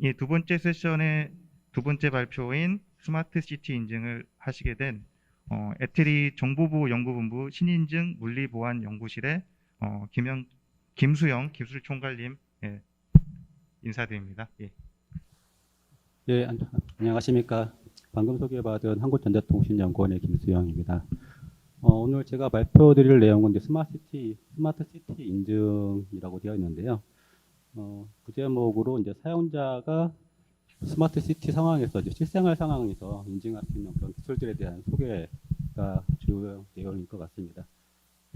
예, 두 번째 세션의 두 번째 발표인 스마트 시티 인증을 하시게 된 애트리 정보부 연구본부 신인증 물리보안 연구실의 김수영 기술총괄님, 예, 인사드립니다. 예. 예, 안녕하십니까. 방금 소개받은 한국전자통신연구원의 김수영입니다. 오늘 제가 발표드릴 내용은 이제 스마트 시티 인증이라고 되어 있는데요. 그 제목으로 이제 사용자가 스마트 시티 상황에서, 이제 실생활 상황에서 인증할 수 있는 그런 기술들에 대한 소개가 주요 내용일 것 같습니다.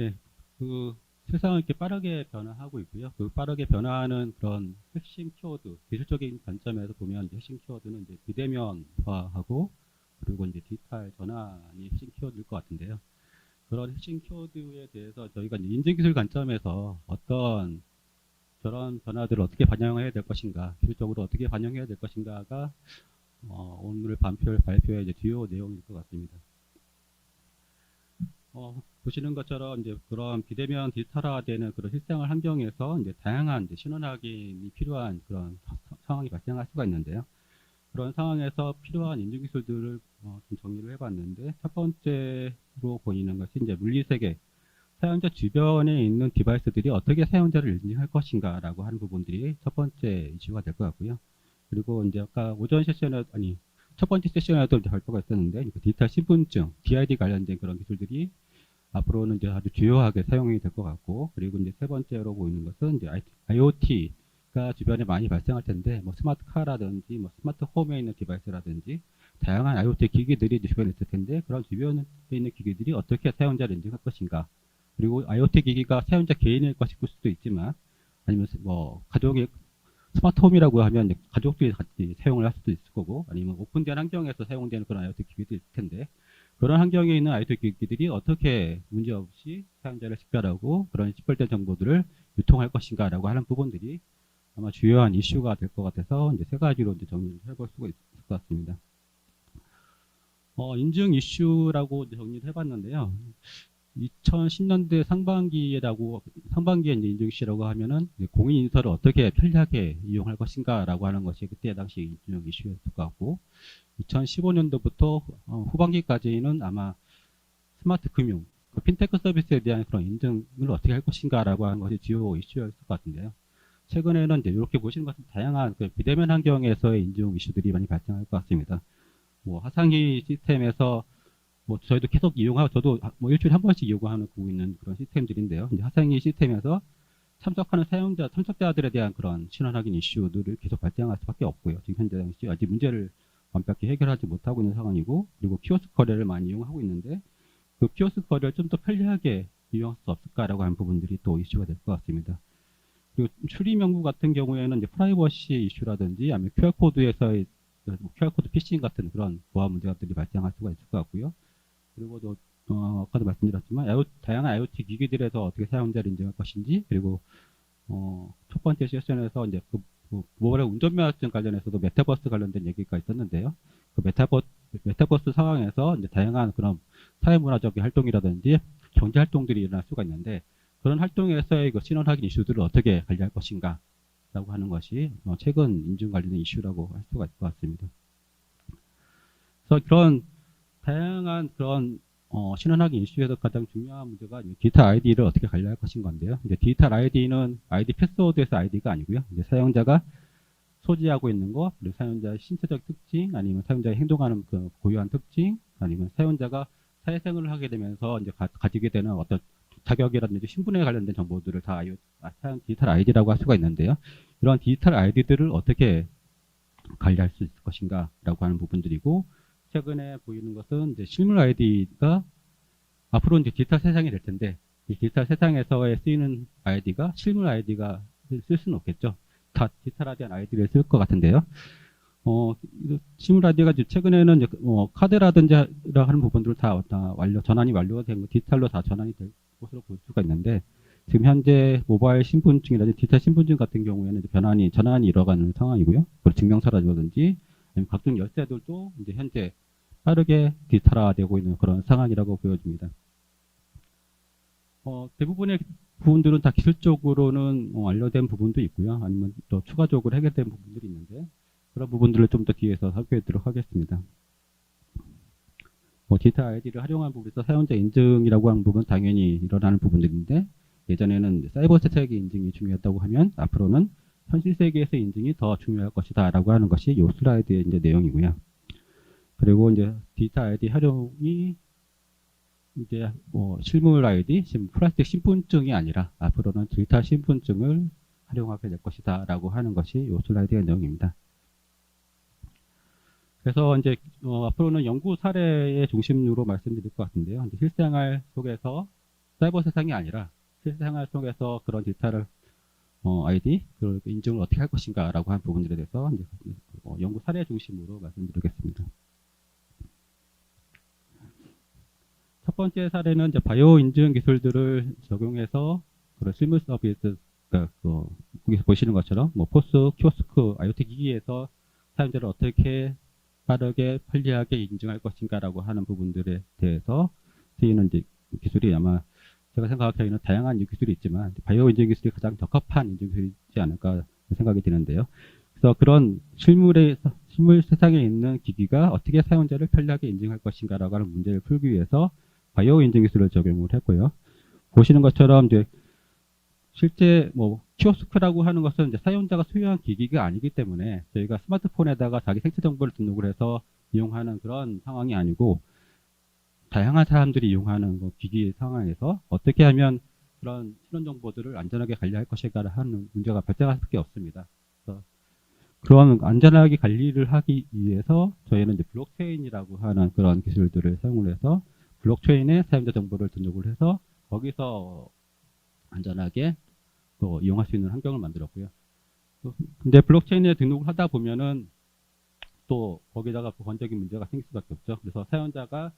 예, 그 세상은 이렇게 빠르게 변화하고 있고요. 그 빠르게 변화하는 그런 핵심 키워드, 기술적인 관점에서 보면 이제 핵심 키워드는 이제 비대면화하고 그리고 이제 디지털 전환이 핵심 키워드일 것 같은데요. 그런 핵심 키워드에 대해서 저희가 이제 인증기술 관점에서 어떤 저런 변화들을 어떻게 반영해야 될 것인가, 기술적으로 어떻게 반영해야 될 것인가가 오늘 발표의 이제 주요 내용일 것 같습니다. 보시는 것처럼 이제 그런 비대면 디지털화되는 그런 실생활 환경에서 이제 다양한 이제 신원 확인이 필요한 그런 상황이 발생할 수가 있는데요. 그런 상황에서 필요한 인증 기술들을 좀 정리를 해봤는데, 첫 번째로 보이는 것이 이제 물리세계, 사용자 주변에 있는 디바이스들이 어떻게 사용자를 인증할 것인가라고 하는 부분들이 첫 번째 이슈가 될 것 같고요. 그리고 이제 아까 오전 세션에 첫 번째 세션에도 이제 발표가 있었는데, 디지털 신분증, DID 관련된 그런 기술들이 앞으로는 이제 아주 주요하게 사용이 될 것 같고, 그리고 이제 세 번째로 보이는 것은 이제 IoT가 주변에 많이 발생할 텐데, 뭐 스마트카라든지, 뭐 스마트 홈에 있는 디바이스라든지, 다양한 IoT 기기들이 주변에 있을 텐데, 그런 주변에 있는 기기들이 어떻게 사용자를 인증할 것인가. 그리고 IoT 기기가 사용자 개인의 것일 수도 있지만, 아니면 뭐 가족의 스마트홈이라고 하면 가족들이 같이 사용을 할 수도 있을 거고, 아니면 오픈된 환경에서 사용되는 그런 IoT 기기도 있을 텐데, 그런 환경에 있는 IoT 기기들이 어떻게 문제없이 사용자를 식별하고 그런 식별된 정보들을 유통할 것인가라고 하는 부분들이 아마 주요한 이슈가 될 것 같아서 이제 세 가지로 이제 정리를 해볼 수가 있을 것 같습니다. 인증 이슈라고 정리를 해봤는데요. 2010년대 상반기에 이제 인증 이슈라고 하면은 공인 인서를 어떻게 편리하게 이용할 것인가라고 하는 것이 그때 당시 인증 이슈였을 것 같고, 2015년도부터 후반기까지는 아마 스마트 금융, 그 핀테크 서비스에 대한 그런 인증을 어떻게 할 것인가라고 하는 것이 주요 이슈였을 것 같은데요. 최근에는 이제 이렇게 보시는 것은 다양한 그 비대면 환경에서의 인증 이슈들이 많이 발생할 것 같습니다. 뭐 화상위 시스템에서 뭐 저희도 계속 이용하고, 저도 뭐 일주일에 한 번씩 이용하고 있는 그런 시스템들인데요. 이제 화상위 시스템에서 참석하는 참석자들에 대한 그런 신원 확인 이슈들을 계속 발생할 수밖에 없고요. 지금 현재 당시 아직 문제를 완벽히 해결하지 못하고 있는 상황이고, 그리고 키오스크 거래를 많이 이용하고 있는데, 그 키오스크 거래를 좀 더 편리하게 이용할 수 없을까라고 하는 부분들이 또 이슈가 될 것 같습니다. 그리고 출입 명부 같은 경우에는 이제 프라이버시 이슈라든지 아니면 QR코드에서의 QR코드 피싱 같은 그런 보안 문제들이 발생할 수가 있을 것 같고요. 그리고 또 아까도 말씀드렸지만 다양한 IoT 기기들에서 어떻게 사용자를 인증할 것인지, 그리고 첫 번째 세션에서 이제 모바일 운전면허증 관련해서도 메타버스 관련된 얘기가 있었는데요. 그 메타버스 상황에서 이제 다양한 그런 사회문화적인 활동이라든지 경제 활동들이 일어날 수가 있는데, 그런 활동에서의 그 신원 확인 이슈들을 어떻게 관리할 것인가라고 하는 것이 최근 인증 관련된 이슈라고 할 수가 있을 것 같습니다. 그래서 그런 다양한 그런 신원 확인 이슈에서 가장 중요한 문제가 디지털 아이디를 어떻게 관리할 것인 건데요. 이제 디지털 아이디는 아이디 패스워드에서 아이디가 아니고요. 이제 사용자가 소지하고 있는 것, 그리고 사용자의 신체적 특징, 아니면 사용자의 행동하는 그 고유한 특징, 아니면 사용자가 사회생활을 하게 되면서 이제 가지게 되는 어떤 자격이라든지 신분에 관련된 정보들을 다 디지털 아이디라고 할 수가 있는데요. 이런 디지털 아이디들을 어떻게 관리할 수 있을 것인가라고 하는 부분들이고, 최근에 보이는 것은 이제 실물 아이디가 앞으로 이제 디지털 세상이 될 텐데, 이 디지털 세상에서의 쓰이는 아이디가 실물 아이디가 쓸 수는 없겠죠. 다 디지털화된 아이디를 쓸 것 같은데요. 실물 아이디가 최근에는 이제 카드라든지 하는 부분들을 다 전환이 완료가 된 디지털로 다 전환이 될 것으로 볼 수가 있는데, 지금 현재 모바일 신분증이라든지 디지털 신분증 같은 경우에는 전환이 이뤄가는 상황이고요. 그리고 증명서라든지 각종 열쇠들도 이제 현재 빠르게 디지털화되고 있는 그런 상황이라고 보여집니다. 대부분의 부분들은 다 기술적으로는 완료된 부분도 있고요. 아니면 또 추가적으로 해결된 부분들이 있는데, 그런 부분들을 좀 더 뒤에서 살펴보도록 하겠습니다. 디지털 아이디를 활용한 부분에서 사용자 인증이라고 하는 부분은 당연히 일어나는 부분들인데, 예전에는 사이버 세탁의 인증이 중요했다고 하면 앞으로는 현실 세계에서 인증이 더 중요할 것이다라고 하는 것이 이 슬라이드의 이제 내용이고요. 그리고 이제 디지털 아이디 활용이 이제 실물 아이디, 플라스틱 신분증이 아니라 앞으로는 디지털 신분증을 활용하게 될 것이다라고 하는 것이 이 슬라이드의 내용입니다. 그래서 이제 앞으로는 연구 사례의 중심으로 말씀드릴 것 같은데요. 이제 실생활 속에서 사이버 세상이 아니라 실생활 속에서 그런 디지털 아이디 그 인증을 어떻게 할 것인가라고 하는 부분들에 대해서 이제 연구 사례 중심으로 말씀드리겠습니다. 첫 번째 사례는 이제 바이오 인증 기술들을 적용해서 그런 실물 서비스, 그러니까 여기서 보시는 것처럼 포스, 키오스크, IoT 기기에서 사용자를 어떻게 빠르게 편리하게 인증할 것인가라고 하는 부분들에 대해서 쓰이는 이제 기술이 아마 제가 생각하기에는 다양한 기술이 있지만 바이오 인증 기술이 가장 적합한 인증 기술이지 않을까 생각이 드는데요. 그래서 그런 실물 세상에 있는 기기가 어떻게 사용자를 편리하게 인증할 것인가라고 하는 문제를 풀기 위해서 바이오 인증 기술을 적용을 했고요. 보시는 것처럼 이제 실제 키오스크라고 하는 것은 이제 사용자가 소유한 기기가 아니기 때문에 저희가 스마트폰에다가 자기 생체 정보를 등록을 해서 이용하는 그런 상황이 아니고, 다양한 사람들이 이용하는 기기 상황에서 어떻게 하면 그런 신원 정보들을 안전하게 관리할 것인가 하는 문제가 발생할 수밖에 없습니다. 그래서 그런 안전하게 관리를 하기 위해서 저희는 이제 블록체인이라고 하는 그런 기술들을 사용을 해서 블록체인에 사용자 정보를 등록을 해서 거기서 안전하게 또 이용할 수 있는 환경을 만들었고요. 근데 블록체인에 등록을 하다 보면은 또 거기다가 보건적인 문제가 생길 수밖에 없죠. 그래서 사용자가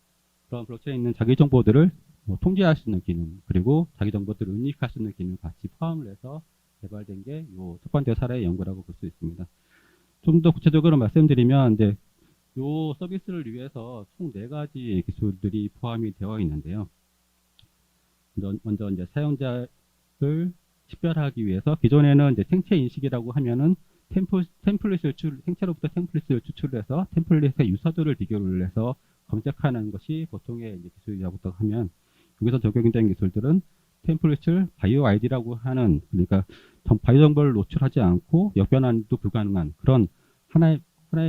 그런 블록체인에 있는 자기 정보들을 통제할 수 있는 기능, 그리고 자기 정보들을 은닉할 수 있는 기능을 같이 포함을 해서 개발된 게 이 첫 번째 사례의 연구라고 볼 수 있습니다. 좀 더 구체적으로 말씀드리면 이제 이 서비스를 위해서 총 4가지 기술들이 포함이 되어 있는데요. 먼저 이제 사용자를 식별하기 위해서 기존에는 이제 생체 인식이라고 하면은 템플릿을 생체로부터 템플릿을 추출해서 템플릿의 유서들을 비교를 해서 검색하는 것이 보통의 이제 기술이라고 하면, 여기서 적용된 기술들은 템플릿을 바이오 아이디라고 하는, 그러니까 바이오 정보를 노출하지 않고 역변환도 불가능한 그런 하나의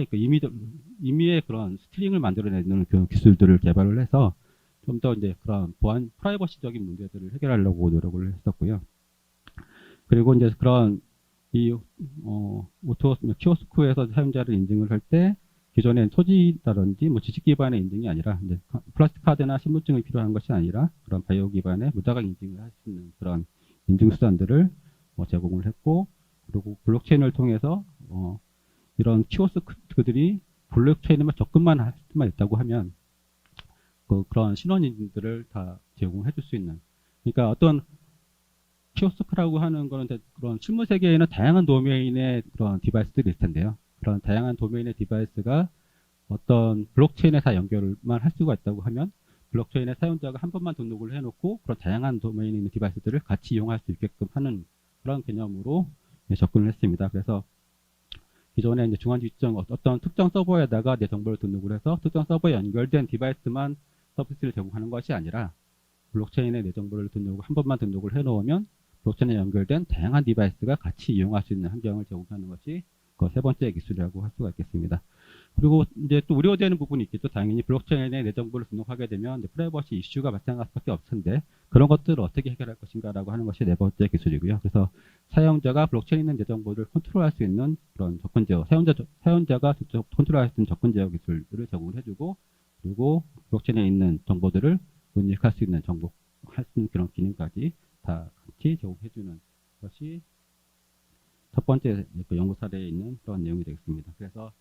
그 임의의 그런 스트링을 만들어내는 그런 기술들을 개발을 해서 좀 더 이제 그런 보안 프라이버시적인 문제들을 해결하려고 노력을 했었고요. 그리고 이제 그런 키오스크에서 사용자를 인증을 할 때 기존엔 소지라든지 지식 기반의 인증이 아니라 이제 플라스틱 카드나 신분증이 필요한 것이 아니라 그런 바이오 기반의 무자각 인증을 할 수 있는 그런 인증 수단들을 제공을 했고, 그리고 블록체인을 통해서 이런 키오스크들이 블록체인에만 접근만 할 수만 있다고 하면 그런 신원 인증들을 다 제공해 줄 수 있는, 그러니까 어떤 키오스크라고 하는 거는 그런 실무 세계에는 다양한 도메인의 그런 디바이스들이 있을 텐데요. 그런 다양한 도메인의 디바이스가 어떤 블록체인에 다 연결만 할 수가 있다고 하면 블록체인의 사용자가 한 번만 등록을 해놓고 그런 다양한 도메인에 있는 디바이스들을 같이 이용할 수 있게끔 하는 그런 개념으로 접근을 했습니다. 그래서 기존에 이제 중앙지정 어떤 특정 서버에다가 내 정보를 등록을 해서 특정 서버에 연결된 디바이스만 서비스를 제공하는 것이 아니라 블록체인에 내 정보를 한 번만 등록을 해놓으면 블록체인에 연결된 다양한 디바이스가 같이 이용할 수 있는 환경을 제공하는 것이 그 세 번째 기술이라고 할 수가 있겠습니다. 그리고 이제 또 우려되는 부분이 있겠죠. 당연히 블록체인에 내 정보를 등록하게 되면 이제 프라이버시 이슈가 발생할 수밖에 없을 텐데, 그런 것들을 어떻게 해결할 것인가라고 하는 것이 네 번째 기술이고요. 그래서 사용자가 블록체인에 있는 내 정보를 컨트롤할 수 있는 그런 접근 제어, 사용자가 직접 컨트롤할 수 있는 접근 제어 기술들을 제공을 해주고, 그리고 블록체인에 있는 정보들을 은닉할 수 있는 할 수 있는 그런 기능까지 다 같이 제공해주는 것이 첫 번째 연구 사례에 있는 그런 내용이 되겠습니다. 그래서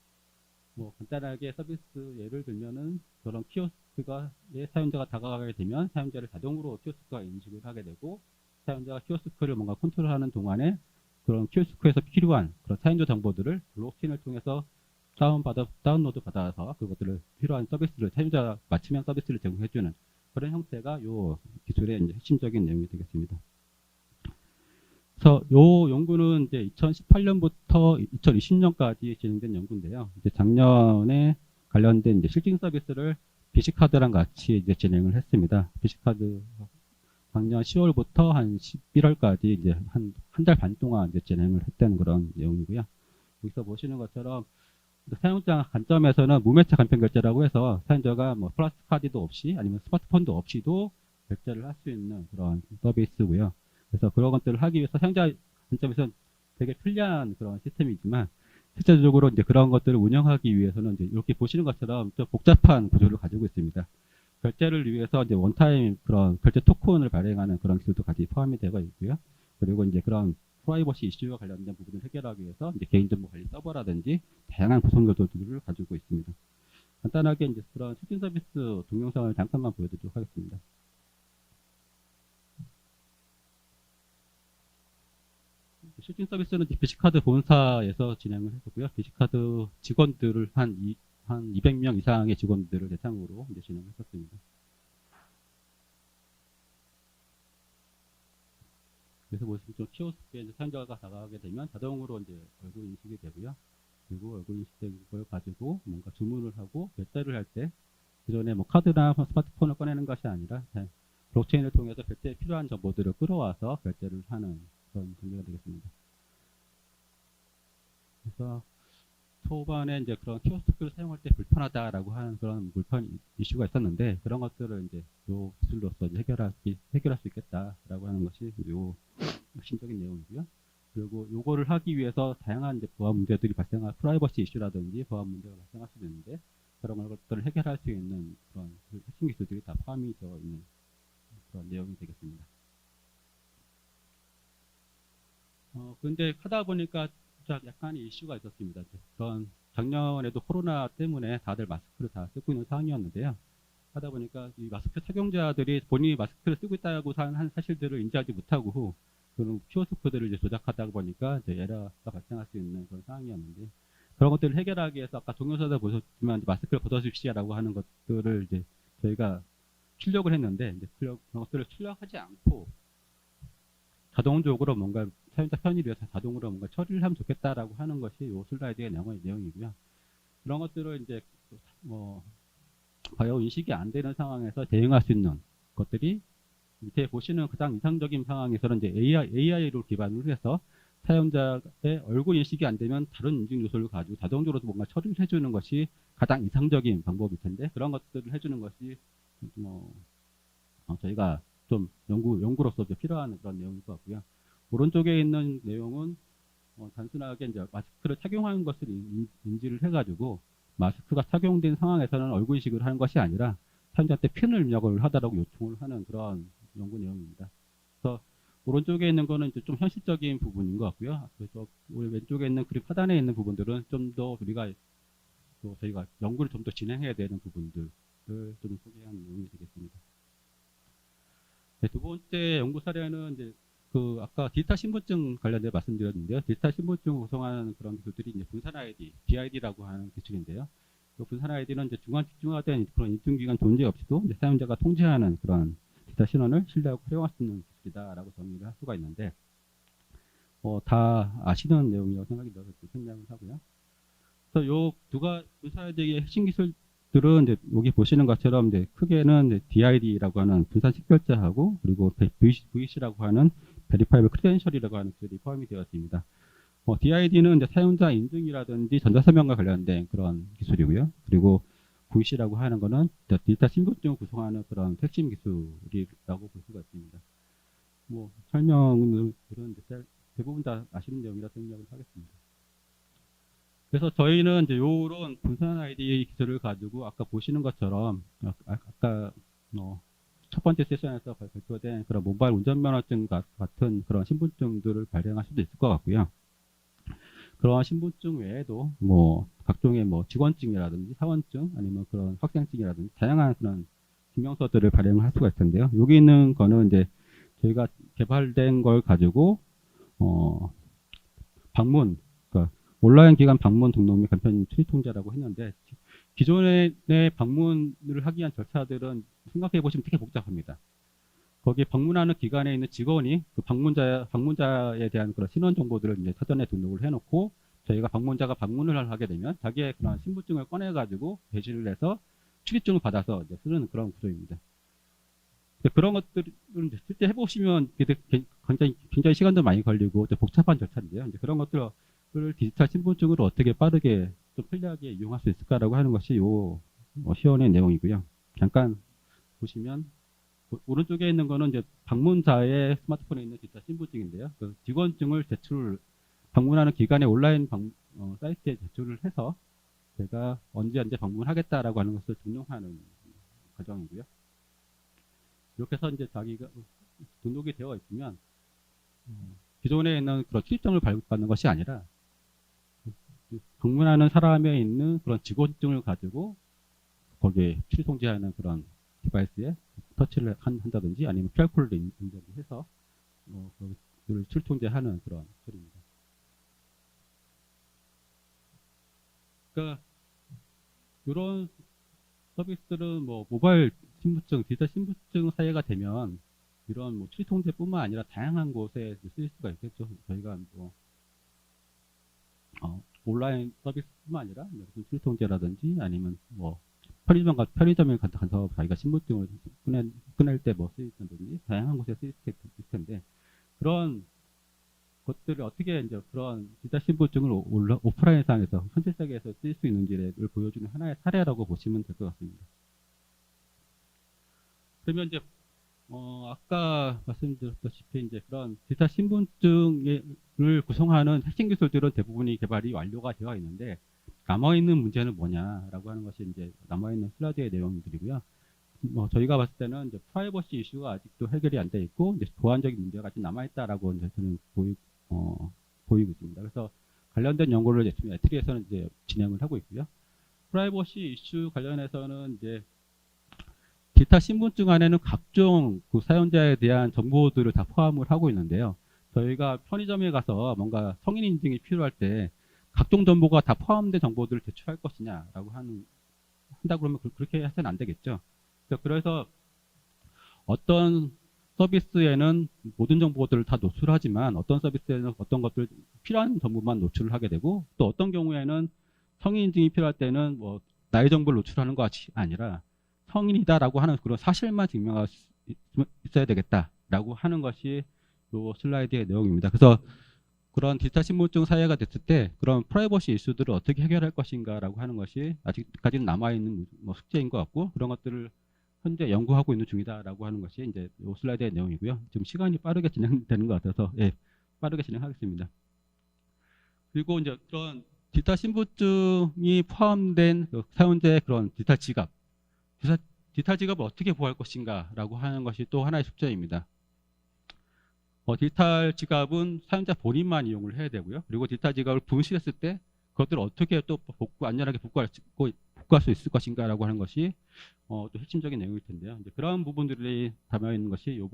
간단하게 서비스 예를 들면은 그런 키오스크가 사용자가 다가가게 되면 사용자를 자동으로 키오스크가 인식을 하게 되고, 사용자가 키오스크를 뭔가 컨트롤하는 동안에 그런 키오스크에서 필요한 그런 사용자 정보들을 블록체인을 통해서 다운로드 받아서 그것들을 필요한 서비스를 사용자 맞춤형 서비스를 제공해주는 그런 형태가 이 기술의 이제 핵심적인 내용이 되겠습니다. 그래서 요 연구는 이제 2018년부터 2020년까지 진행된 연구인데요. 이제 작년에 관련된 이제 실증 서비스를 비시카드랑 같이 이제 진행을 했습니다. 비시카드 작년 10월부터 한 11월까지 이제 한 달 반 동안 이제 진행을 했던 그런 내용이고요. 여기서 보시는 것처럼 사용자 관점에서는 무매체 간편 결제라고 해서 사용자가 뭐 플라스틱 카드도 없이 아니면 스마트폰도 없이도 결제를 할 수 있는 그런 서비스고요. 그래서 그런 것들을 하기 위해서 사용자 관점에서는 되게 편리한 그런 시스템이지만 실제적으로 이제 그런 것들을 운영하기 위해서는 이제 이렇게 보시는 것처럼 좀 복잡한 구조를 가지고 있습니다. 결제를 위해서 이제 원타임 그런 결제 토큰을 발행하는 그런 기술도 같이 포함이 되어 있고요. 그리고 이제 그런 프라이버시 이슈와 관련된 부분을 해결하기 위해서 이제 개인정보 관리 서버라든지 다양한 구성 요소들을 가지고 있습니다. 간단하게 이제 그런 실증 서비스 동영상을 잠깐만 보여드리도록 하겠습니다. 실증 서비스는 비시카드 본사에서 진행을 했었고요. 비시카드 직원들을 한 200명 이상의 직원들을 대상으로 이제 진행했었습니다. 그래서 보시면 좀 키오스크에 이제 사용자가 다가가게 되면 자동으로 이제 얼굴 인식이 되고요. 그리고 얼굴 인식된 걸 가지고 뭔가 주문을 하고 결제를 할 때 기존에 뭐 카드나 스마트폰을 꺼내는 것이 아니라 블록체인을 통해서 결제에 필요한 정보들을 끌어와서 결제를 하는 그런 관계가 되겠습니다. 그래서 초반에 이제 그런 키오스크를 사용할 때 불편하다라고 하는 그런 불편 이슈가 있었는데 그런 것들을 이제 요 기술로서 이제 해결할 수 있겠다라고 하는 것이 요 핵심적인 내용이고요. 그리고 요거를 하기 위해서 다양한 이제 보안 문제들이 발생할 프라이버시 이슈라든지 보안 문제가 발생할 수도 있는데 그런 것들을 해결할 수 있는 그런 핵심 기술들이 다 포함이 되어 있는 그런 내용이 되겠습니다. 근데 하다 보니까 약간의 이슈가 있었습니다. 그런 작년에도 코로나 때문에 다들 마스크를 다 쓰고 있는 상황이었는데요. 하다 보니까 이 마스크 착용자들이 본인이 마스크를 쓰고 있다고 한 사실들을 인지하지 못하고 그런 키오스크들을 이제 조작하다 보니까 이제 에러가 발생할 수 있는 그런 상황이었는데 그런 것들을 해결하기 위해서 아까 동영상에 보셨지만 이제 마스크를 벗어주시라고 하는 것들을 이제 저희가 출력을 했는데 이제 그런 것들을 출력하지 않고 자동적으로 뭔가 사용자 편의를 위해서 자동으로 뭔가 처리를 하면 좋겠다라고 하는 것이 이 슬라이드의 내용이고요. 그런 것들을 이제 뭐 바이오 인식이 안 되는 상황에서 대응할 수 있는 것들이 밑에 보시는 가장 이상적인 상황에서는 이제 AI로 기반을 해서 사용자의 얼굴 인식이 안 되면 다른 인증 요소를 가지고 자동적으로 뭔가 처리를 해주는 것이 가장 이상적인 방법일 텐데 그런 것들을 해주는 것이 저희가 좀 연구로서 필요한 그런 내용일 것 같고요. 오른쪽에 있는 내용은 단순하게 이제 마스크를 착용하는 것을 인지를 해가지고 마스크가 착용된 상황에서는 얼굴 인식을 하는 것이 아니라 사용자한테 핀을 입력을 하다라고 요청을 하는 그런 연구 내용입니다. 그래서 오른쪽에 있는 거는 이제 좀 현실적인 부분인 것 같고요. 그래서 왼쪽에 있는 그립 하단에 있는 부분들은 좀 더 저희가 연구를 좀 더 진행해야 되는 부분들을 좀 소개한 내용이 되겠습니다. 네, 두 번째 연구 사례는 이제 아까 디지털 신분증 관련돼 말씀드렸는데요. 디지털 신분증을 구성하는 그런 기술들이 이제 분산 아이디, DID라고 하는 기술인데요. 그 분산 아이디는 이제 중앙집중화된 그런 인증기관 존재 없이도 이제 사용자가 통제하는 그런 디지털 신원을 신뢰하고 활용할 수 있는 기술이다라고 정의를 할 수가 있는데, 다 아시는 내용이라고 생각이 들어서 설명을 하고요. 그래서 요 분산 아이디의 핵심 기술들은 이제 여기 보시는 것처럼 이제 크게는 이제 DID라고 하는 분산 식별자하고 그리고 VC라고 하는 베리파이블 크레덴셜이라고 하는 기술이 포함이 되어 있습니다. DID는 이제 사용자 인증이라든지 전자서명과 관련된 그런 기술이고요. 그리고 VC라고 하는 거는 디지털 신분증을 구성하는 그런 핵심 기술이라고 볼 수가 있습니다. 설명은 대부분 다 아시는 내용이라 생각을 하겠습니다. 그래서 저희는 이제 요런 분산 아이디 기술을 가지고 아까 보시는 것처럼 아까 첫 번째 세션에서 발표된 그런 모바일 운전면허증 같은 그런 신분증들을 발행할 수도 있을 것 같고요. 그런 신분증 외에도 각종의 직원증이라든지 사원증 아니면 그런 학생증이라든지 다양한 그런 증명서들을 발행을 할 수가 있을 텐데요. 여기 있는 거는 이제 저희가 개발된 걸 가지고 온라인 기관 방문 등록 및 간편 출입 통제라고 했는데 기존의 방문을 하기 위한 절차들은 생각해 보시면 되게 복잡합니다. 거기 방문하는 기관에 있는 직원이 그 방문자에 대한 그런 신원 정보들을 이제 사전에 등록을 해놓고 저희가 방문자가 방문을 하게 되면 자기의 그런 신분증을 꺼내가지고 배지를 해서 출입증을 받아서 이제 쓰는 그런 구조입니다. 근데 그런 것들을 이제 실제 해보시면 굉장히 시간도 많이 걸리고 또 복잡한 절차인데요. 이제 그런 것들을 디지털 신분증으로 어떻게 빠르게 좀 편리하게 이용할 수 있을까라고 하는 것이 시연의 내용이고요. 잠깐 보시면 오른쪽에 있는 거는 이제 방문자의 스마트폰에 있는 디지털 신분증인데요. 그 직원증을 방문하는 기관의 온라인 사이트에 제출을 해서 제가 언제 방문하겠다라고 하는 것을 증명하는 과정이고요. 이렇게 해서 이제 자기가 등록이 되어 있으면 기존에 있는 그런 출입증을 발급받는 것이 아니라 방문하는 사람에 있는 그런 직원증을 가지고 거기에 출입 통제하는 그런 디바이스에 터치를 한다든지 아니면 QR코드를 인증을 해서 그걸 출입 통제하는 그런 처리입니다. 그러니까 이런 서비스들은 뭐 모바일 신분증, 디지털 신분증 사회가 되면 이런 뭐 출입 통제뿐만 아니라 다양한 곳에 쓰일 수가 있겠죠. 저희가 뭐 온라인 서비스뿐만 아니라 무슨 출입 통제라든지 아니면 뭐 편의점에 가서 자기가 신분증을 꺼낼 때 뭐 쓰인다든지 다양한 곳에 쓰일 수 있을 텐데 그런 것들을 어떻게 이제 그런 디지털 신분증을 오프라인 상에서 현실 세계에서 쓸 수 있는지를 보여주는 하나의 사례라고 보시면 될 것 같습니다. 그러면 이제 아까 말씀드렸다시피 이제 그런 디지털 신분증을 구성하는 핵심 기술들은 대부분이 개발이 완료가 되어 있는데 남아있는 문제는 뭐냐라고 하는 것이 이제 남아있는 슬라이드의 내용들이고요. 저희가 봤을 때는 이제 프라이버시 이슈가 아직도 해결이 안 돼 있고 이제 보안적인 문제가 아직 남아있다라고 이제 저는 보이고 있습니다. 그래서 관련된 연구를 에트리에서는 이제 진행을 하고 있고요. 프라이버시 이슈 관련해서는 이제 디지털 신분증 안에는 각종 그 사용자에 대한 정보들을 다 포함을 하고 있는데요. 저희가 편의점에 가서 뭔가 성인 인증이 필요할 때 각종 정보가 다 포함된 정보들을 제출할 것이냐라고 한다 그러면 그렇게 해서는 안 되겠죠. 그래서 어떤 서비스에는 모든 정보들을 다 노출하지만 어떤 서비스에는 어떤 것들 필요한 정보만 노출을 하게 되고 또 어떤 경우에는 성인 인증이 필요할 때는 뭐 나이 정보를 노출하는 것이 아니라 성인이다라고 하는 그런 사실만 증명할 수 있어야 되겠다라고 하는 것이 이 슬라이드의 내용입니다. 그래서 그런 디지털 신분증 사회가 됐을 때 그런 프라이버시 이슈들을 어떻게 해결할 것인가라고 하는 것이 아직까지는 남아있는 숙제인 것 같고 그런 것들을 현재 연구하고 있는 중이다라고 하는 것이 이제 이 슬라이드의 내용이고요. 지금 시간이 빠르게 진행되는 것 같아서 빠르게 진행하겠습니다. 그리고 이제 그런 디지털 신분증이 포함된 그 사용자의 그런 디지털 지갑을 어떻게 보호할 것인가라고 하는 것이 또 하나의 숙제입니다. 디지털 지갑은 사용자 본인만 이용을 해야 되고요. 그리고 디지털 지갑을 분실했을 때 그것들을 어떻게 또 안전하게 복구할 수 있을 것인가라고 하는 것이 또 핵심적인 내용일 텐데요. 이제 그런 부분들이 담아 있는 것이 요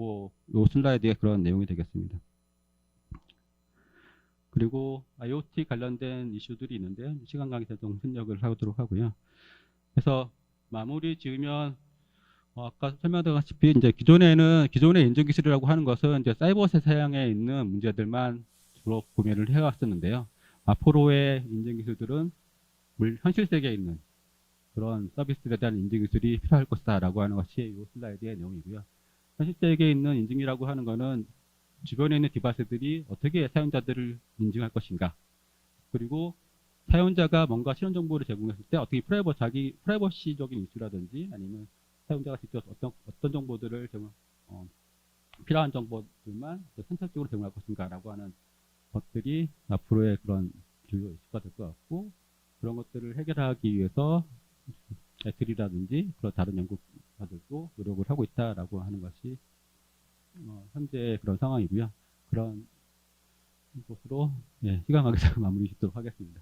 슬라이드의 그런 내용이 되겠습니다. 그리고 IoT 관련된 이슈들이 있는데요. 시간 관계상 좀 생략을 하도록 하고요. 그래서 마무리 지으면 아까 설명드렸다시피 이제 기존의 인증 기술이라고 하는 것은 이제 사이버 세상에 있는 문제들만 주로 고민을 해왔었는데요. 앞으로의 인증 기술들은 현실 세계에 있는 그런 서비스에 대한 인증 기술이 필요할 것이다라고 하는 것이 이 슬라이드의 내용이고요. 현실 세계에 있는 인증이라고 하는 것은 주변에 있는 디바이스들이 어떻게 사용자들을 인증할 것인가, 그리고 사용자가 뭔가 실현 정보를 제공했을 때 어떻게 프라이버시적인 이슈라든지 아니면 사용자가 직접 어떤 정보들을 필요한 정보들만 선택적으로 제공할 것인가라고 하는 것들이 앞으로의 그런 주요 이슈가 될 것 같고 그런 것들을 해결하기 위해서 애플이라든지 그런 다른 연구자들도 노력을 하고 있다라고 하는 것이 현재 그런 상황이고요. 그런 것으로 시간 관계상 마무리 짓도록 하겠습니다.